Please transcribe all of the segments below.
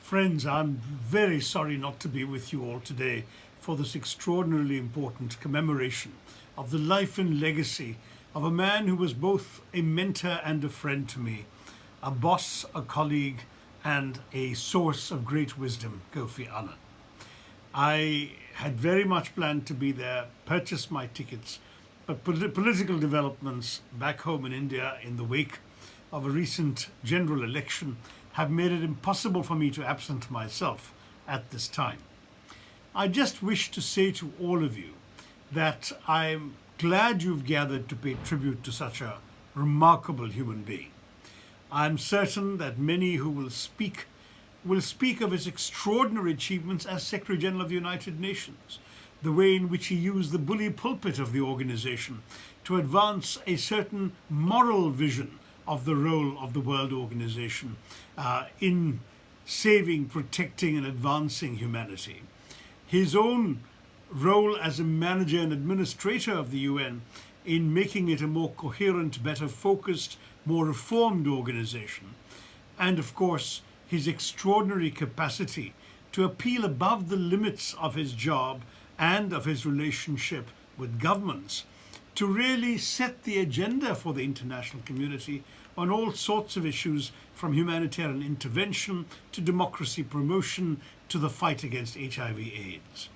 Friends, I'm very sorry not to be with you all today for this extraordinarily important commemoration of the life and legacy of a man who was both a mentor and a friend to me, a boss, a colleague, and a source of great wisdom, Kofi Annan. I had very much planned to be there, purchase my tickets, but political developments back home in India in the wake of a recent general election have made it impossible for me to absent myself at this time. I just wish to say to all of you that I'm glad you've gathered to pay tribute to such a remarkable human being. I'm certain that many who will speak of his extraordinary achievements as Secretary General of the United Nations, the way in which he used the bully pulpit of the organization to advance a certain moral vision of the role of the World Organization in saving, protecting, and advancing humanity. His own role as a manager and administrator of the UN in making it a more coherent, better focused, more reformed organization. And of course, his extraordinary capacity to appeal above the limits of his job and of his relationship with governments to really set the agenda for the international community on all sorts of issues, from humanitarian intervention to democracy promotion to the fight against HIV/AIDS.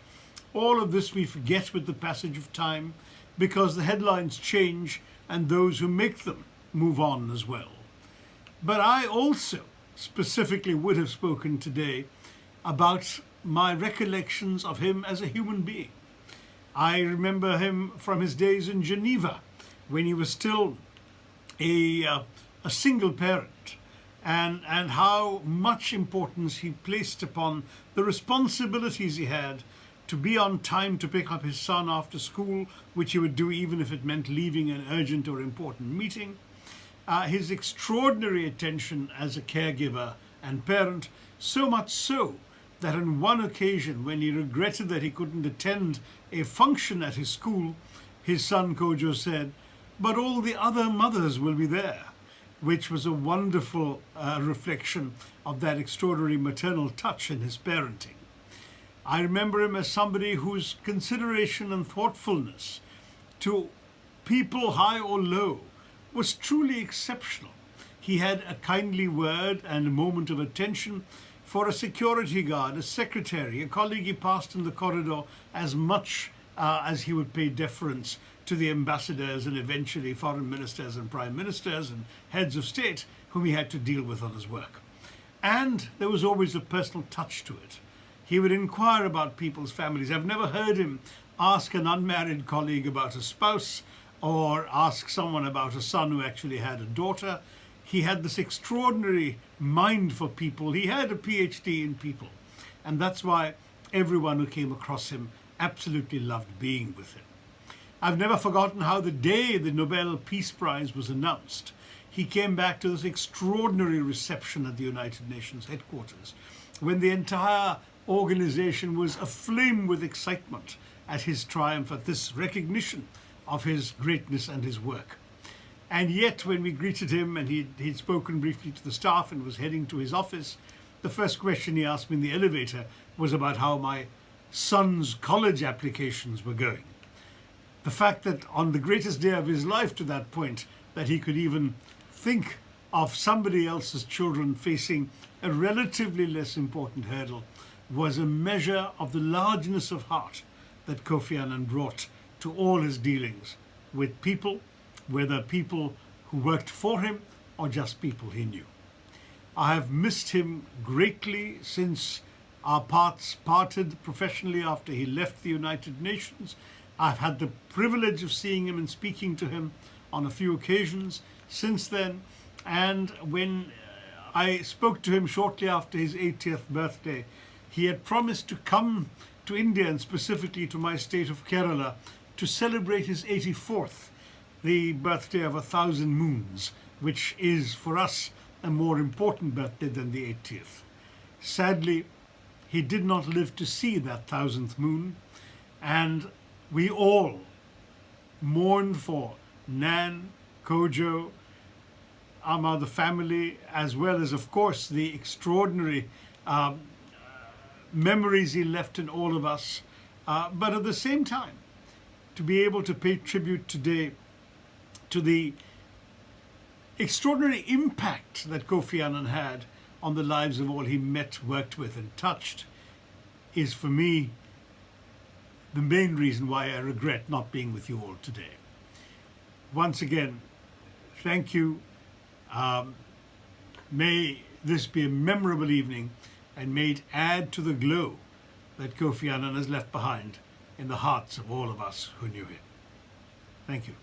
All of this we forget with the passage of time because the headlines change and those who make them move on as well. But I also specifically would have spoken today about my recollections of him as a human being. I remember him from his days in Geneva when he was still a single parent, and how much importance he placed upon the responsibilities he had to be on time to pick up his son after school, which he would do even if it meant leaving an urgent or important meeting. His extraordinary attention as a caregiver and parent, so much so that on one occasion when he regretted that he couldn't attend a function at his school, his son Kojo said, "But all the other mothers will be there," which was a wonderful reflection of that extraordinary maternal touch in his parenting. I remember him as somebody whose consideration and thoughtfulness to people high or low was truly exceptional. He had a kindly word and a moment of attention for a security guard, a secretary, a colleague he passed in the corridor, as much as he would pay deference to the ambassadors and eventually foreign ministers and prime ministers and heads of state whom he had to deal with on his work. And there was always a personal touch to it. He would inquire about people's families. I've never heard him ask an unmarried colleague about a spouse or ask someone about a son who actually had a daughter. He had this extraordinary mind for people. He had a PhD in people. And that's why everyone who came across him absolutely loved being with him. I've never forgotten how the day the Nobel Peace Prize was announced, he came back to this extraordinary reception at the United Nations headquarters when the entire organization was aflame with excitement at his triumph, at this recognition of his greatness and his work. And yet, when we greeted him and he'd spoken briefly to the staff and was heading to his office, the first question he asked me in the elevator was about how my son's college applications were going. The fact that on the greatest day of his life to that point, that he could even think of somebody else's children facing a relatively less important hurdle was a measure of the largeness of heart that Kofi Annan brought to all his dealings with people, whether people who worked for him or just people he knew. I have missed him greatly since our paths parted professionally after he left the United Nations. I've had the privilege of seeing him and speaking to him on a few occasions since then. And when I spoke to him shortly after his 80th birthday, he had promised to come to India and specifically to my state of Kerala to celebrate his 84th, the birthday of 1,000 moons, which is for us a more important birthday than the 80th. Sadly, he did not live to see that 1,000th moon, and we all mourned for Nan, Kojo, the family, as well as, of course, the extraordinary memories he left in all of us, but at the same time, to be able to pay tribute today to the extraordinary impact that Kofi Annan had on the lives of all he met, worked with, and touched is, for me, the main reason why I regret not being with you all today. Once again, thank you. May this be a memorable evening, and may it add to the glow that Kofi Annan has left behind in the hearts of all of us who knew him. Thank you.